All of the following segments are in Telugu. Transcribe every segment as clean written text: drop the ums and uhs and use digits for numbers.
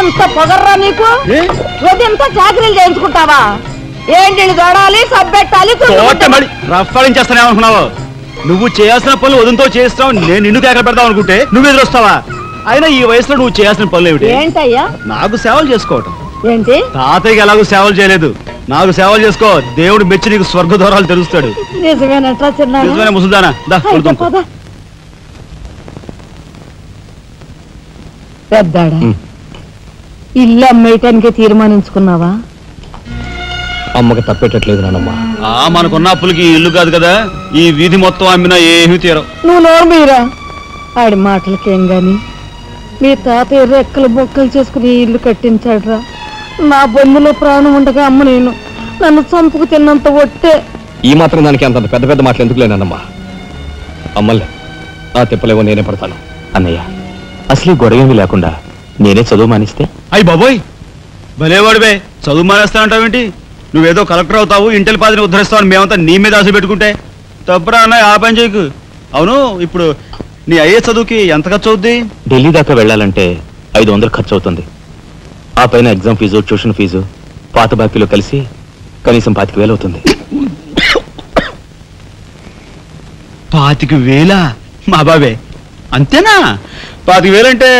అంత పొగర్రా నీకు? ఉదయంతో చాకరీలు చేయించుకుంటావా? ఏంటి దొడాలి, సబ్బెట్టాలి, రఫాలించేస్తానేమనుకున్నావు? నువ్వు చేయాల్సిన పనులు ఉదయంతో చేస్తావు, నేను నిన్ను కేకలు పెడతావు అనుకుంటే నువ్వు ఎదురొస్తావా? అయినా ఈ వయసులో నువ్వు చేయాల్సిన పనులు ఏమిటి? ఏంటయ్యా? నాకు సేవలు చేసుకోవటం. ఏంటి? తాతయ్యకి ఎలాగో సేవలు చేయలేదు, నాకు సేవలు చేసుకో. దేవుడు మెచ్చి నీకు స్వర్గ దూరాలు తెలుస్తాడు. నిజమేనట్రా చిన్న? నిజమే ముసల్దానా. పెద్దాడా, ఇల్లు అమ్మేయటానికి తీర్మానించుకున్నావా? అమ్మకి తప్పేటట్లేదు నానమ్మా. మనకున్న అప్పులకి ఇల్లు కాదు కదా, ఈ వీధి మొత్తం అమ్మినా ఏమీ తీరవు. నువ్వు నోరు మీరా? ఆడి మాటలకేం గాని మీ తాతయ్య రెక్కలు బొక్కలు చేసుకుని ఇల్లు కట్టించాడురా. నా బొందులో ప్రాణం ఉండగా అమ్మ నేను నన్ను చంపుకు తిన్నంత ఒట్టే. ఈ మాత్రం దానికి అంత పెద్ద పెద్ద మాటలు ఎందుకు లేనమ్మా? అమ్మలే ఆ తిప్పలేవో నేనే పడతాను. అన్నయ్య, అసలు గొడవేమీ లేకుండా నేనే చదువు మానిస్తే? అయ్యి బాబోయ్, భలేవాడివే. చదువు మానేస్తానంటావేంటి? నువ్వేదో కలెక్టర్ అవుతావు, ఇంటెల్ పాదిని ఉద్ధరిస్తావు అని మేమంతా నీ మీద ఆశ పెట్టుకుంటే తప్పురా అన్నయ్య. ఆ పని చేయకు. అవును, ఇప్పుడు నీ అయ్యే చదువుకి ఎంత ఖర్చు అవుద్ది? ఢిల్లీ దాకా వెళ్ళాలంటే 500 ఖర్చు అవుతుంది. ఆ పైన ఎగ్జామ్ ఫీజు, ట్యూషన్ ఫీజు, పాత బాకీలో కలిసి కనీసం 25,000 అవుతుంది. 25,000? మా బాబే అంతేనా? 25,000 అంటే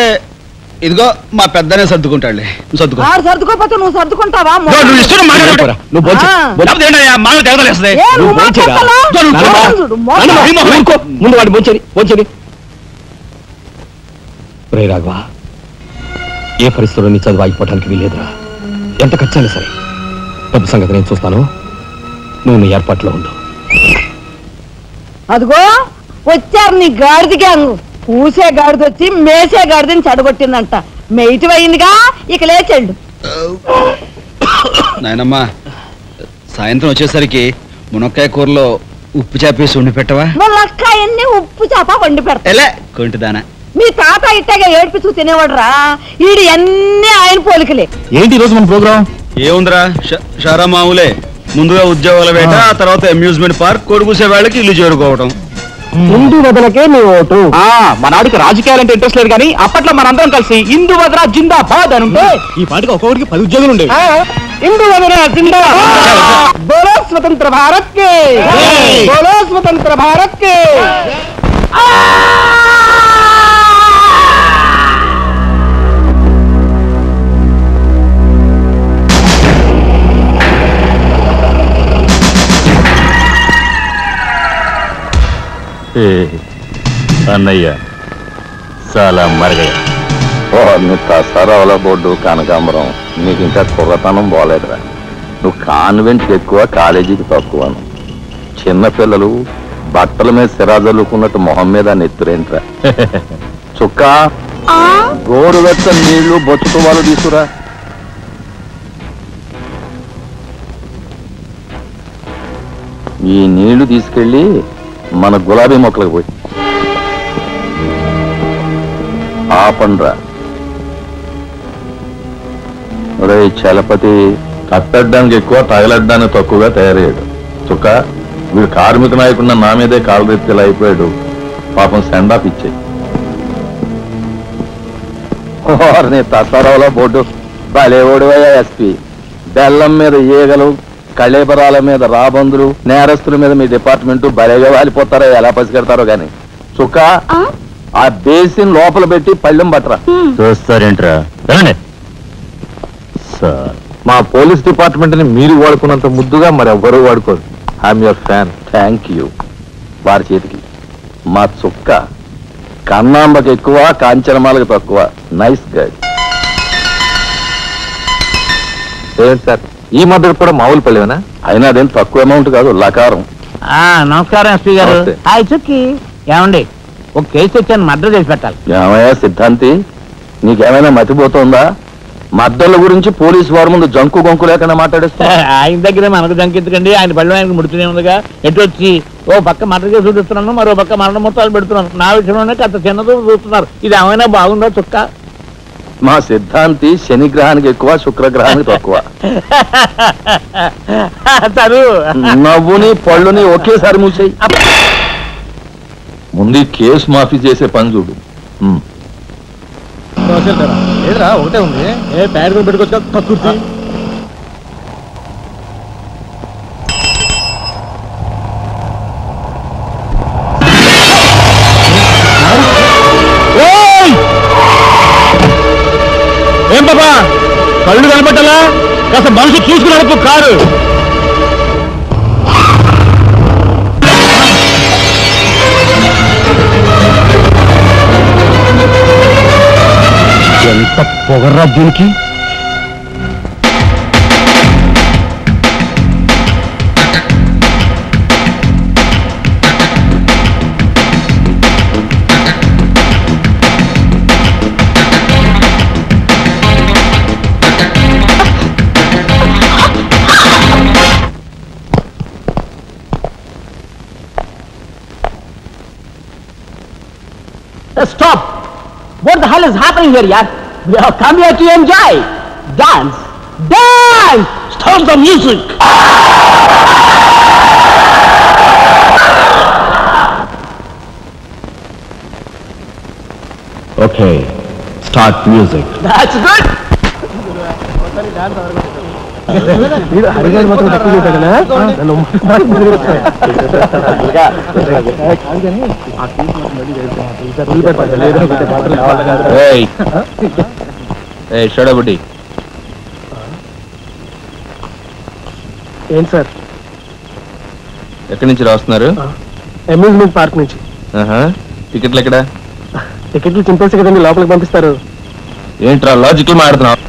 ఇదిగో మా పెద్దనే సర్దుకుంటాడులే. సర్దుకో. సర్దుకోపోతే నువ్వు సర్దుకుంటావా? ముందు వాడి బొంచని రాఘవ, ఏ పరిస్థితుల్లో నీ చదువు ఆగిపోవడానికి వీలేదురా. ఎంత ఖర్చైనా సరే డబ్బు సంగతి నేను చూస్తాను. నువ్వు నీ ఏర్పాట్లో ఉండు. అదిగో వచ్చారు నీ గాడిద గ్యాంగ్. పూసే గాడిద వచ్చి మేసే గాడిదని చెడగొట్టిందంట. మెయిటి అయిందిగా, ఇక లేచండు. నాయనమ్మా, సాయంత్రం వచ్చేసరికి మునక్కాయ కూరలో ఉప్పు చేపేసి వండి పెట్టవా? మునక్కాయన్ని ఉప్పు చేప వండి పెడతా. కొంటిదానా, మీ తాత ఇట్టగా ఏడ్పిస్తూ తినేవాడు రా. ఈడు అన్ని ఆయన పోలికలే. ఏంటి ఈరోజు మన ప్రోగ్రాం? ఏముందిరా, షారా మామూలే. ముందుగా ఉద్యోగాల వేట, ఆ తర్వాత అమ్యూజ్మెంట్ పార్క్, కొడుకుసే వాళ్ళకి ఇల్లు చేరుకోవడం. హిందూ వదలకే నీ ఓటు. మనాడికి రాజకీయాలంటే ఇంట్రెస్ట్ లేదు, కానీ అప్పట్లో మనందరం కలిసి హిందూ వదల జిందాబాద్ అని ఉంటే ఈ పాటికి ఒక్కొక్కడికి 10 ఉద్యోగులు ఉండేవి. హిందూ వదల జిందాబాద్. బోలో స్వతంత్ర భారత్ కే, బోలో స్వతంత్ర భారత్ కే. అన్నయ్య చాలా మరగయ్య. సరవల బోర్డు కనకాంబరం, నీకు ఇంకా కుర్రతనం పోలేదురా. నువ్వు కాన్వెంట్కి ఎక్కువ, కాలేజీకి తక్కువను. చిన్నపిల్లలు బట్టల మీద సిరాజల్లుకున్నట్టు మొహం మీద నెత్తురేంట్రా. చుక్క గోరువెచ్చ నీళ్లు బొచ్చుతో వాళ్ళు తీసుకురా. ఈ నీళ్లు తీసుకెళ్ళి మన గులాబీ మొక్కలకు పోయి ఆపండ్రా. రే చలపతి, కట్టడానికి ఎక్కువ, తగలడ్డానికి తక్కువగా తయారయ్యాడు. చుక్క, వీడు కార్మిక నాయకున్న నా మీదే కాలరెత్తిలా అయిపోయాడు. పాపం సెండాప్ ఇచ్చే. ఓర్ని తసరవలో బోర్డు బలేవోడివయ్యా ఎస్పీ. బెల్లం మీద ఈగలు, కళేబరాల మీద రాబందులు, నేరస్తుల మీద మీ డిపార్ట్మెంట్ బలేగా వాలిపోతారో, ఎలా పసిగడతారో గాని. చుక్క, ఆ బేసిన్ లోపల పెట్టి పళ్ళెం పట్టరా. చూస్తారేంట్రా? సార్, మా పోలీస్ డిపార్ట్మెంట్ ని మీరు వాడుకున్నంత ముద్దుగా మరి ఎవ్వరూ వాడుకోరు. I'm your fan. Thank you. వారి చేతికి మా చుక్క కన్నాంబకి ఎక్కువ, కాంచనమాలకు తక్కువ. Nice guide. ఏంటి సార్, ఈ మద్దతు కూడా మామూలు పళ్ళేనా? అయినా అదేం తక్కువ అమౌంట్ కాదు, లకారం. నమస్కారం ఎస్పీ గారు. హాయ్ చుక్కి. ఏమండి, ఒక కేసు తెచ్చాను, మర్డర్ చేసి పెట్టాలి. ఏమయ్యా సిద్ధాంతి, నీకేమైనా మతిపోతుందా? మద్దళ్ళ గురించి పోలీసు వారి ముందు జంకు గొంకు లేకుండా మాట్లాడేస్తా. ఆయన దగ్గర మనకు జంకెత్తుకండి, ఆయన బళ్ళు ఆయనకు ముడుతూనే ఉందిగా. ఎటు వచ్చి ఓ పక్క మర్డర్ కేసు చూపిస్తున్నాను, మరో పక్క మరణ మొత్తాలు పెడుతున్నాను. నా విషయంలోనే అంత చిన్నదో చూస్తున్నారు. ఇది ఏమైనా బాగుందో చుక్క? మా సిద్ధాంతి శనిగ్రహానికి ఎక్కువ, శుక్రగ్రహానికి తక్కువ. నవ్వుని పళ్ళుని ఒకేసారి మూసేయి. ముందు కేసు మాఫీ చేసే పని చూడు. ఏదిరా ఒకటే ఉంది ఏ ప్యాడ్ పెట్టుకోవచ్చు కక్కుర్తి ఏం బాబా కళ్ళు కనపట్టాలా కాస్త మనసు చూసుకుని నడుపు కారు ఎంత పొగర్రా దీనికి. Stop! What the hell is happening here, yaar? We have come here to enjoy. Dance! Dance! Stop the music! Okay start music. That's good! షడబుడ్డి ఏంటి సార్ ఎక్కడి నుంచి రాస్తున్నారు? అమ్యూజ్మెంట్ పార్క్ నుంచి. టికెట్లు ఎక్కడ? టికెట్లు చింపేసి కదండి లోపలికి పంపిస్తారు. ఏంట్రా లాజికల్ మాట్లాడుతున్నావు?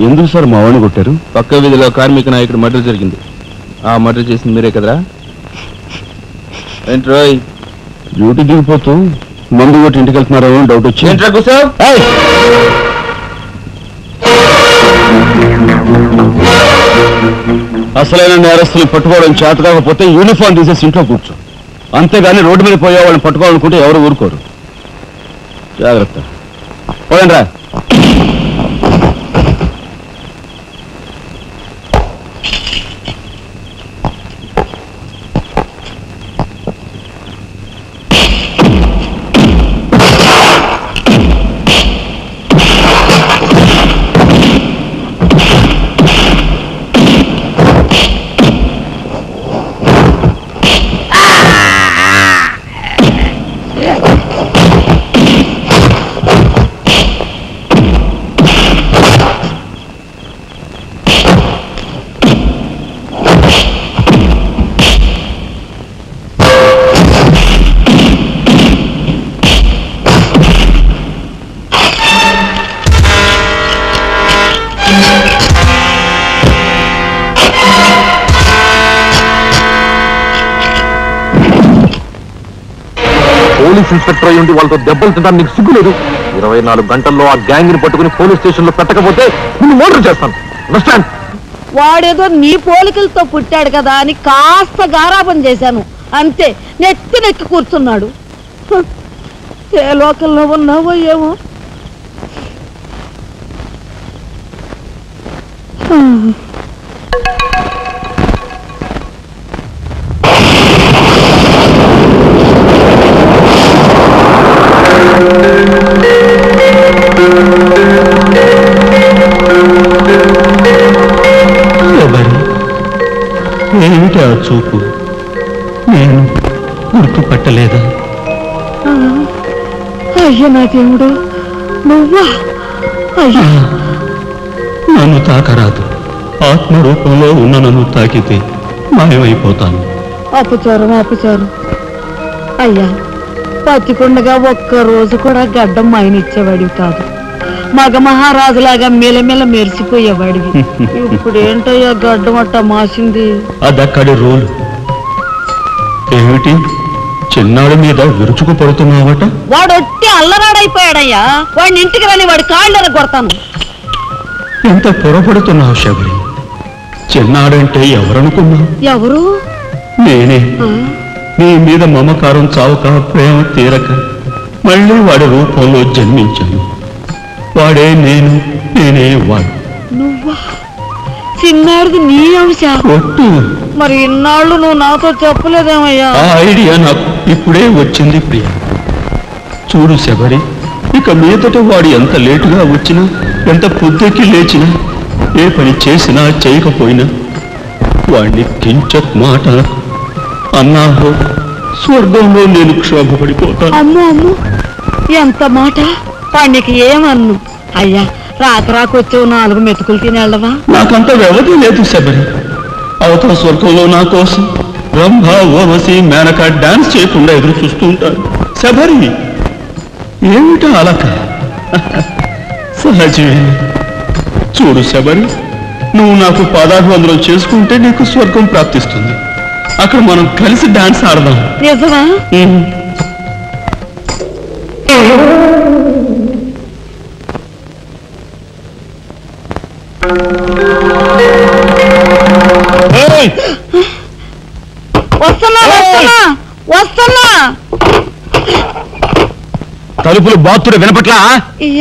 ఎందుకు సార్ మా వాడిని కొట్టారు? పక్క వీధిలో కార్మిక నాయకుడు మర్డర్ జరిగింది. ఆ మర్డర్ చేసింది మీరే కదరా? ఏంట్రోయ్ డ్యూటీ దిగిపోతూ మందు కొట్టి ఇంటికి వెళ్తున్నారో డౌట్ వచ్చి. ఏంట్రా కూర్చో. అసలైన నేరస్తులు పట్టుకోవడం చేత కాకపోతే యూనిఫామ్ తీసేసి ఇంట్లో కూర్చో. అంతేగాని రోడ్డు మీద పోయే వాళ్ళని పట్టుకోవాలనుకుంటే ఎవరు ఊరుకోరు. జాగ్రత్త. పోయండి రా. పోలీస్ ఇన్స్పెక్టర్ అయి ఉండి వాళ్ళతో దెబ్బలు తింటాను నీకు సిగ్గులేదు? 24 గంటల్లో ఆ గ్యాంగ్ ని పట్టుకుని పోలీస్ స్టేషన్ లో పెట్టకపోతే నిన్ను మర్డర్ చేస్తాను. అండర్స్టాండ్? వాడేదో నీ పోలికలతో పుట్టాడు కదా అని కాస్త గారాబం చేశాను అంతే. నెత్తి కూర్చున్నాడు. ఏ లోకల్లో ఉన్నావో ఏమో. ఏమిటి ఆ చూపు? నేను గుర్తుపట్టలేదా? అయ్యా నా దేవుడు, నువ్వా? అయ్యా నన్ను తాకరాదు. ఆత్మరూపంలో ఉన్న నన్ను తాకితే మాయమైపోతాను. అపచారం అపచారం. అయ్యా బతికుండగా ఒక్క రోజు కూడా గడ్డం మాయనిచ్చేవాడివి కాదు. మగ మహారాజులాగా మెలమెల మెరిసిపోయేవాడివి. ఇప్పుడు ఏంటయ్యా గడ్డం అట్ట మాసింది? అదక్కడి రూల్. ఏమిటి చిన్నాడు మీద విరుచుకు పడుతున్నావట? వాడు ఒట్టి అల్లరాడైపోయాడయ్యా. వాడిని ఇంటికి రాని వాడి కాళ్ళని కొడతాను. ఎంత పొరపడుతున్నావు శబరి? చిన్నాడంటే ఎవరనుకున్నావు? ఎవరు? నేనే నీ మీద మమకారం చావక ప్రేమ తీరక మళ్ళీ వాడి రూపంలో జన్మించాను. వాడే నేను, నేనే వాడు. నువ్వా? చిన్నాడిది నీ అంశ. ఒట్టు. మరి ఇన్నాళ్ళు నువ్వు నాతో చెప్పలేదేమయ్యా? ఆ ఐడియా నాకు ఇప్పుడే వచ్చింది ప్రియ. చూడు శబరి, ఇక మీదట వాడు ఎంత లేటుగా వచ్చినా, ఎంత పొద్దుకి లేచినా, ఏ పని చేసినా చేయకపోయినా వాడిని కించత్ మాట అన్నాహో స్వర్గంలో నేను క్షోభపడిపోతాను. అమ్మో అమ్మో, ఎంత మాట! పండికి ఏమన్ను అయ్యా, రాకరాకొచ్చావు 4 మెతుకులు తినేళ్ళవా? నాకంత వ్యవధి లేదు శబరి. అవతల స్వర్గంలో నా కోసం రంభ, ఓవసి, మేనక డాన్స్ చేయకుండా ఎదురు చూస్తూ ఉంటారు. శబరి, ఏమిటా అలక? సహజమే. చూడు శబరి, నువ్వు నాకు పాదాభివందనం చేసుకుంటే నీకు స్వర్గం ప్రాప్తిస్తుంది. అక్కడ మనం కలిసి డాన్స్ ఆడదాం. నిజమా? వస్తున్నా వస్తున్నా వస్తున్నా. తలుపులు బాత్తుడు వినపట్లా?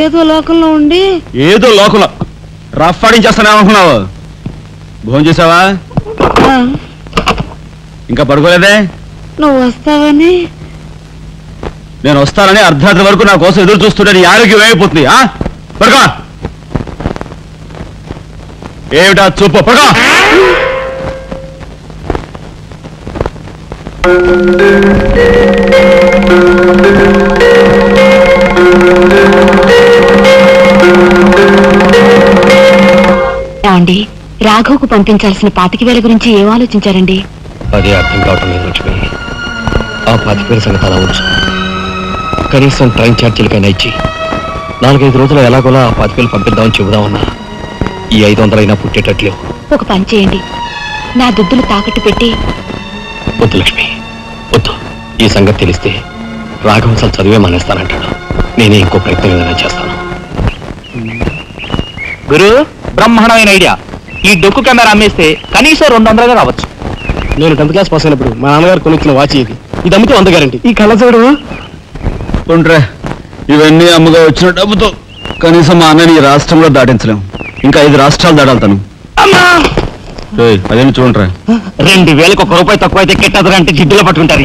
ఏదో లోకంలో ఉండి ఏదో లోకంలో రఫ్ ఆడించేస్తానేమనుకున్నావు? భోజనం చేసావా? ఆ, ఇంకా పడుకోలేదే? నువ్వు వస్తావని. నేను వస్తానని అర్ధరాత్రి వరకు నా కోసం ఎదురు చూస్తుంటే నీ ఆరోగ్యం ఏమైపోతుంది? పడుకో. ఏమిటా చూపు? పడుకో. అండి, రాఘవ్కు పంపించాల్సిన 25,000 గురించి ఏం ఆలోచించారండి? అదే అర్థం కావటం లేదు లక్ష్మి. ఆ 25,000 సంగతి అలా ఉంచు. కనీసం ట్రైన్ ఛార్జీలకైనా ఇచ్చి 4-5 రోజులు ఎలాగోలా ఆ 25,000 పంపిద్దామని చెబుదామన్నా ఈ 500 అయినా పుట్టేటట్లు. ఒక పని చేయండి, నా దుద్దులు తాకట్టు పెట్టి. వద్దు లక్ష్మి, వద్దు. ఈ సంగతి తెలిస్తే రాఘవ అసలు చదివే మానేస్తానంటాడు. నేనే ఇంకో ప్రయత్నం ఏదైనా చేస్తాను. గురు, బ్రహ్మాండమైన ఐడియా. ఈ డొక్కు కెమెరా అమ్మేస్తే కనీసం 200గా రావచ్చు. నేను 10th క్లాస్ పాస్ అయినప్పుడు మా నాన్నగారు కొనిచ్చిన వాచ్ ఇది అమ్మితే 100 గ్యారంటీ. ఈ కళ్ళజోడు ఉంట్రా, ఇవన్నీ అమ్మగా వచ్చిన డబ్బుతో కనీసం మా అన్నని ఈ రాష్ట్రంలో దాటించలేం. ఇంకా 5 రాష్ట్రాలు దాడాలి తను. అదేమి చూడరా. 2,000కు 1 రూపాయి తక్కువ అయితే కెట్టదురంటే జిడ్డులో పట్టుకుంటారు.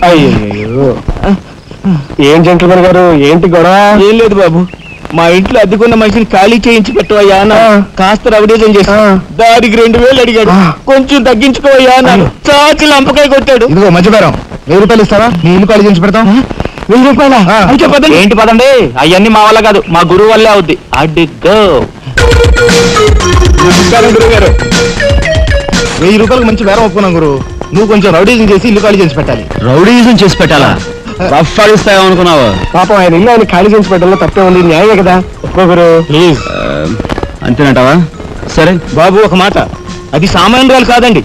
అయ్యో, ఏం జెంట్లమన్ గారు, ఏంటి గొడవ? ఏం లేదు బాబు, మా ఇంట్లో అద్దెకున్న మనిషిని ఖాళీ చేయించి పెట్టవయ్యా అన్న. కాస్త రవిడేజం చేసి దానికి 2,000 అడిగాడు. కొంచెం తగ్గించుకోవయ్యా అన్నాను. చాచి లంపకాయ కొట్టాడు. ఇదిగో మధ్యపేరం 1000 రూపాయలు ఇస్తావా? నీ ఇల్లు ఖాళీ చేయించి పెడతాం. 1000 రూపాయలా? అయితే పదండి. ఏంటి పదండి, అవన్నీ మా వల్ల కాదు, మా గురువు వల్లే అవుద్ది. అడ్డుగో. గురుగారు, 1000 రూపాయలకు మంచి బేరం ఒప్పుకున్నాం గురు. నువ్వు కొంచెం రౌడీజం చేసి ఇల్లు ఖాళీ చేసి పెట్టాలి. రౌడీజం చేసి పెట్టాలా? రఫ్ ఆడిస్తాయేమనుకున్నావా? పాపం ఆయన ఇల్లు ఆయన ఖాళీ చేసి పెట్టడంలో తప్పే ఉంది. న్యాయమే కదా. ఒప్పుకోగురు ప్లీజ్. అంతేనంటావా? సరే బాబు, ఒక మాట, అది సామాన్యురాలు కాదండి.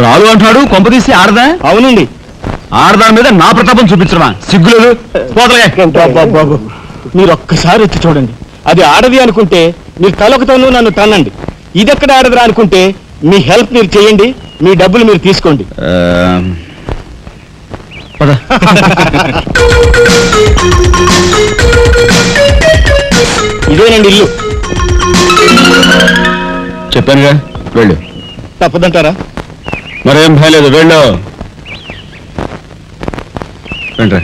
రాలు అంటున్నాడు. కొంపదీసి ఆడదా? అవునండి. ఆడదాని మీద నా ప్రతాపం చూపించడమా? సిగ్గులేదు. బాబు, మీరు ఒక్కసారి ఎత్తి చూడండి. అది ఆడది అనుకుంటే మీరు తలొకతోనూ నన్ను తన్నండి. ఇదెక్కడ ఆడదురా అనుకుంటే మీ హెల్ప్ మీరు చేయండి, మీ డబ్బులు మీరు తీసుకోండి. పద. ఇదేనండి ఇల్లు. చెప్పానుగా, వెళ్ళు. తప్పదంటారా? మరేం భయం లేదు, వెళ్ళు. రండి.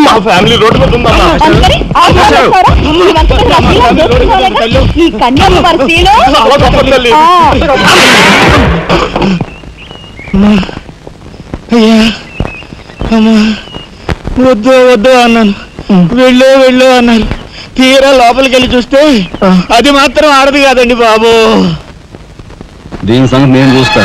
మా ఫ్యామిలీ రోడ్డు మీద ఉందమ్మా. ఈ కన్యాకుమారి స్త్రీలో చాలా గొప్ప తల్లి. అయ్యా, అమ్మా, వద్దు అన్నాను. వెళ్ళు అన్నారు. తీరా లోపలికి వెళ్ళి చూస్తే అది మాత్రం ఆడదు కాదండి బాబు. దీని సంగతి నేను చూస్తా.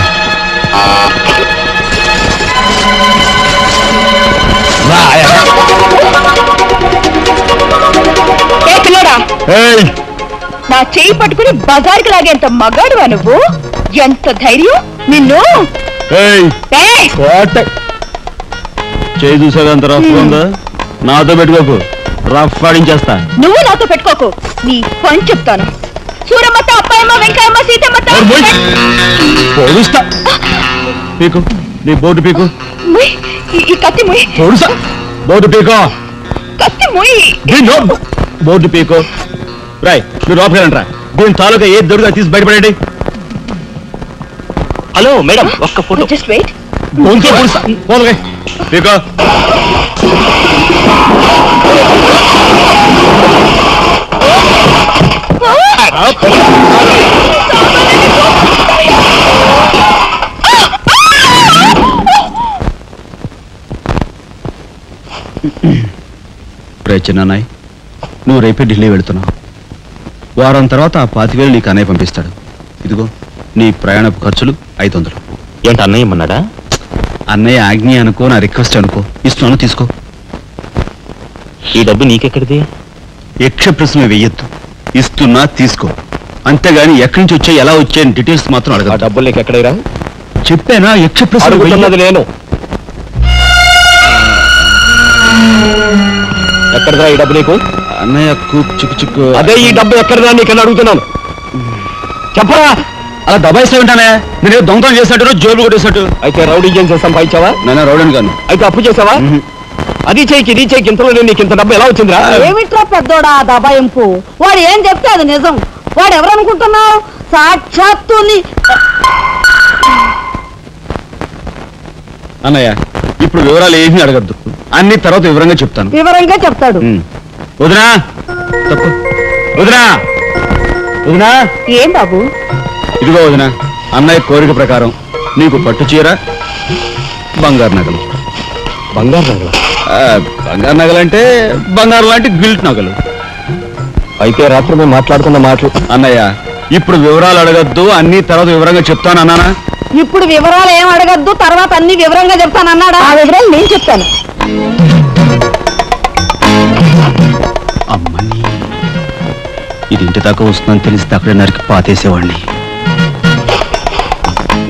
నా చెయ్యి పట్టుకుని బజార్కి లాగేంత మగాడువా నువ్వు? ఎంత ధైర్యం నిన్ను! చేయి చూసేది అంత రఫ్ ఉందా? నాతో పెట్టుకోకు, రఫ్ ఆడించేస్తా. నువ్వు నాతో పెట్టుకోకు, నీ పని చెప్తాను. సూరమ్మత, అప్పాయమ్మ, వెంకాయమ్మ, సీతమ్మత. పోలుస్తా. పీకు, నీ బోర్డు పీకు. ముయ్, ఈ కత్తి ముయ్. పోలుస్తా. బోర్డు పీకో. కత్తి ముయ్. బోర్డు పీకో. రాయ్, మీరు లోపలిరా. దీని తాలూకా ఏ దొరుకుతా తీసి బయటపడండి. హలో మేడం, ఒక్క ఫోటో. Just wait. గొంతు పొడుస్తా. పోదుగా పీకో. చిన్నాయ్, నువ్వు రేపే ఢిల్లీ వెళుతున్నావు. వారం తర్వాత ఆ 25,000 నీకు అన్నయ్య పంపిస్తాడు. ఇదిగో నీ ప్రయాణపు ఖర్చులు 500. ఏంటి అన్నయ్య ఏమన్నాడా? అన్నయ్య ఆజ్ఞ అనుకో, నా రిక్వెస్ట్ అనుకో. ఇస్తున్నాను, తీసుకో. ఈ డబ్బు నీకెక్కడిది? యక్ష ప్రశ్న వెయ్యొద్దు. ఇస్తున్నా, తీసుకో. అంతేగాని ఎక్కడి నుంచి వచ్చాయి, ఎలా వచ్చాయని డీటెయిల్స్ మాత్రం ఆ అడగ. డబ్బులు నీకు ఎక్కడైరా? చెప్పానా, యక్ష ప్రశ్న అడుగుతున్నది నేను. ఎక్కడదా ఈ డబ్బు నీకు? అన్నయ్య చిక్కు చిక్కు. అదే ఈ డబ్బు ఎక్కడదా నీకన్నా అడుగుతున్నాను. చెప్పరా? అలా దబాయిస్తా ఉంటానే. నేను దొంగతనం చేసినట్టు, జోబులు కొట్టేసినట్టు. అయితే రౌడీ చేసి సంపాదించావా? నేను రౌడన్ గాను. అయితే అప్పు చేసావా? అది చేయికి ఇది చేయికి ఇంతలో నీకు ఇంత డబ్బు ఎలా వచ్చిందిరా? ఏమిట్రా పెద్దోడా ఆ దబాయింపు? వాడు ఏం చెప్తే అది నిజం. వాడు ఎవరనుకుంటున్నావు? సాక్షాత్తు అన్నయ్య, ఇప్పుడు వివరాలు ఏమీ అడగద్దు. అన్ని తర్వాత వివరంగా చెప్తాను. వివరంగా చెప్తాడు. వదినా, తప్పు. వదినా, వదినా. ఏం బాబు? ఇదిగో వదినా, అన్నయ్య కోరిక ప్రకారం నీకు పట్టు చీర, బంగారు నగలు. బంగారు నగలు? బంగారు నగలంటే బంగారు లాంటి గిల్ట్ నగలు. అయితే రాత్రి మేము మాట్లాడుకున్న మాటలు. అన్నయ్య, ఇప్పుడు వివరాలు అడగద్దు, అన్ని తర్వాత వివరంగా చెప్తాను అన్నానా? ఇప్పుడు వివరాలు ఏం అడగద్దు, తర్వాత అన్ని వివరంగా చెప్తాను అన్నాడా? ఆ వివరాలు నేను చెప్తాను. అమ్మని, ఇది ఇంటి దాకా వస్తుందని తెలిస్తే అక్కడే నరికి పాతేసేవాడిని.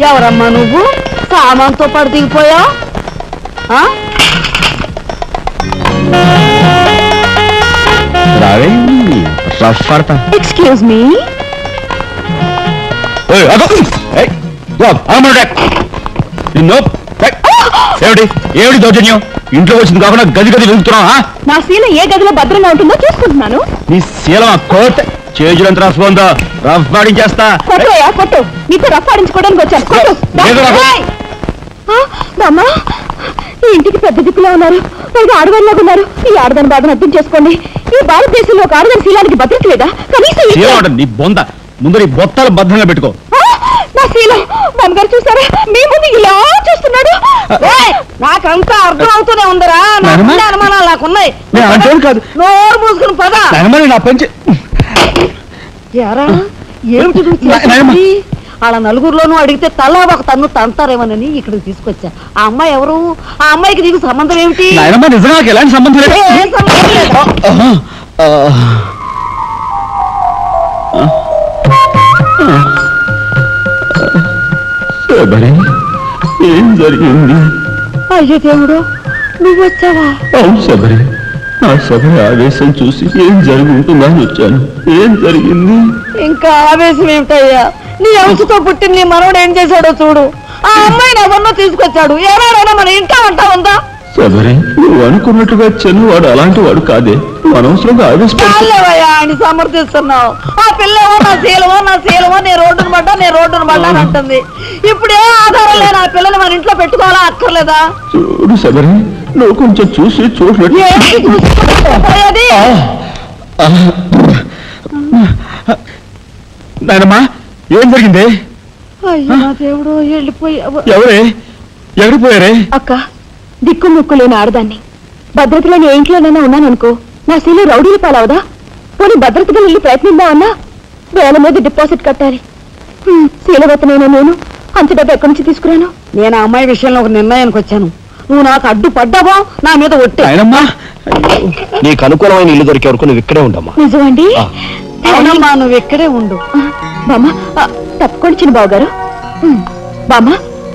ఎవరమ్మా నువ్వు? సామాన్తో పాటు దిగిపోయా? రావే, రఫ్ ఆడతా. Excuse me. ఏమిటి ఏమిటి దౌర్జన్యం? ఇంట్లో వచ్చింది కాకుండా గది గది వెళ్తున్నావా? నా శీల ఏ గదిలో భద్రంగా ఉంటుందో చూసుకుంటున్నాను. నీ శీలం ఆ కోట్ చేజులంత రఫ్ ఉందో, రఫ్ పాడించేస్తా. కొట్టోయా కొట్టు, నీతో రఫ్ ఆడించుకోవడానికి వచ్చాను. కొట్టు. లేదు రఫ్. బామ్మా, ఈ ఇంటికి పెద్ద దిక్కులో ఉన్నారు, పైగా ఆడవాళ్ళగా ఉన్నారు. ఈ ఆడదాని బాధను అర్థం చేసుకోండి. ఈ భారతదేశంలో ఒక ఆడదాని శీలానికి భద్రత లేదా? కనీసం శీలం నీ బొంద, ముందు నీ బొత్తాలు భద్రంగా పెట్టుకో. నా శీలం బామ్మగారు చూసారా, మీ ముందు ఇలా చూస్తున్నాడు. నాకంతా అర్థం అవుతూనే ఉందరా. నాకున్న అనుమానాలు నాకున్నాయి. కాదు, నోరు మూసుకుని పదా. నా పంచి. ఎరా ఏమిటి నువ్వు చేసేది? వాళ్ళ నలుగురిలోనూ అడిగితే తలా ఒక తన్ను తంతారేమోనని ఇక్కడికి తీసుకొచ్చా. ఆ అమ్మాయి ఎవరు? ఆ అమ్మాయికి నీకు సంబంధం ఏమిటి? నిజంగా ఎలాంటి సంబంధం లేదు. ఏం సంబంధం లేదు. ఏం జరిగింది? అయ్యో దేవుడు, నువ్వు వచ్చావా? అవును శబరి, ఆ శబరి ఆవేశం చూసి ఏం జరుగుతుందని వచ్చాను. ఏం జరిగింది? ఇంకా ఆవేశం ఏమిటయ్యా? నీ అంశతో పుట్టిన నీ మనవడు ఏం చేశాడో చూడు. ఆ అమ్మాయిని ఎవరినో తీసుకొచ్చాడు. ఏనాడైనా మన ఇంట్లో అంటా ఉందా? శబరి, నువ్వు అనుకున్నట్టుగా చెన్నువాడు అలాంటి వాడు కాదే. అనవసరంగా ఆవేశపడలేవయ్యా అని సమర్థిస్తున్నావు. ఆ పిల్లవో నా శీలమో నేను రోడ్డును పడ్డా అని అంటుంది. ఇప్పుడు ఏ ఆధారం లేని ఆ పిల్లని మన ఇంట్లో పెట్టుకోవాలా అక్కర్లేదా? చూడు శబరి, నువ్వు కొంచెం చూసి చూసినట్టు. నాయనమ్మా, ఏం జరిగింది? అయ్యో నా దేవుడు, వెళ్ళిపోయావు. ఎవరే ఎగిరిపోయారే? అక్క, దిక్కు ముక్కు లేని ఆడదాన్ని, భద్రతలో ఏ ఇంట్లోనైనా ఉన్నాననుకో, నా శీల రౌడీలు పాలవదా? పోనీ భద్రతగా వెళ్ళి ప్రయత్నిద్దామన్నా వేల మీద డిపాజిట్ కట్టాలి. శీలవతనైనా నేను అంత డబ్బు ఎక్కడి నుంచి తీసుకురాను? నేను ఆ అమ్మాయి విషయంలో ఒక నిర్ణయానికి వచ్చాను. నువ్వు నాకు అడ్డు పడ్డావో నా మీద ఒట్టే. నాయనమ్మా, నీకు అనుకూలమైన ఇల్లు దొరికే వరకు నువ్వు ఇక్కడే ఉండమ్మా. నిజమండి? అవునమ్మా, నువ్వు ఇక్కడే ఉండు. బామ్మ, తప్పుకోండి చిన్న బాబు గారు. బామ్మ,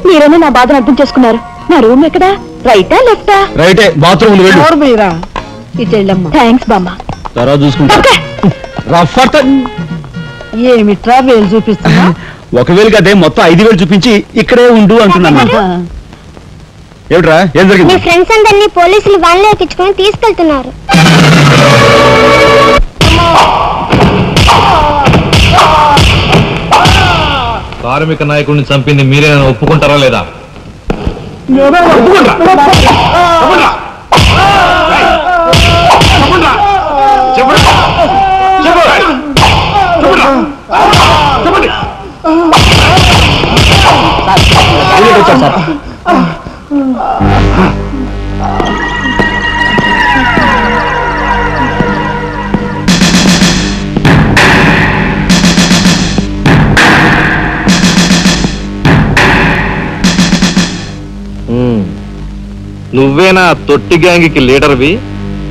మీరైనా నా బాధను అర్థం చేసుకున్నారు. నా రూమ్ ఎక్కడా? రైటా లెఫ్టా? రైటే, బాత్రూమ్ వెళ్ళు. ఎవరు మీరా? ఇటు వెళ్ళమ్మా. థ్యాంక్స్ బామ్మ. తర్వాత చూసుకుంటా. రఫ్ అట్ట. ఏమిట్రా వేలు చూపిస్తున్నా? ఒకవేళ అదే మొత్తం 5,000 చూపించి ఇక్కడే ఉండు అంటున్నాను. ఏమిట్రా ఏం మీ జరిగింది? ఫ్రెండ్స్ అందరినీ పోలీసులు వ్యాన్లో ఎక్కించుకొని తీసుకెళ్తున్నారు. కార్మిక నాయకుడిని చంపింది మీరే ఒప్పుకుంటారా లేదా? సార్ నువ్వేనా తొట్టి గ్యాంగ్కి లీడర్వి?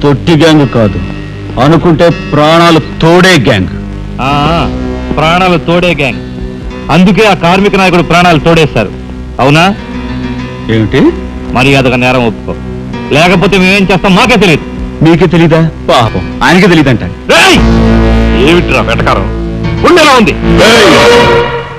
తొట్టి గ్యాంగ్ కాదు, అనుకుంటే ప్రాణాలు తోడే గ్యాంగ్. ప్రాణాలు తోడే గ్యాంగ్. అందుకే ఆ కార్మిక నాయకుడు ప్రాణాలు తోడేశారు. అవునా? ఏమిటి? మర్యాదగా నేరం ఒప్పుకో, లేకపోతే మేమేం చేస్తాం మాకే తెలియదు. మీకే తెలీదా? పాపం ఆయనకే తెలియదంట. ఏమిట్రా వెటకారం? ఉండేలా ఉంది.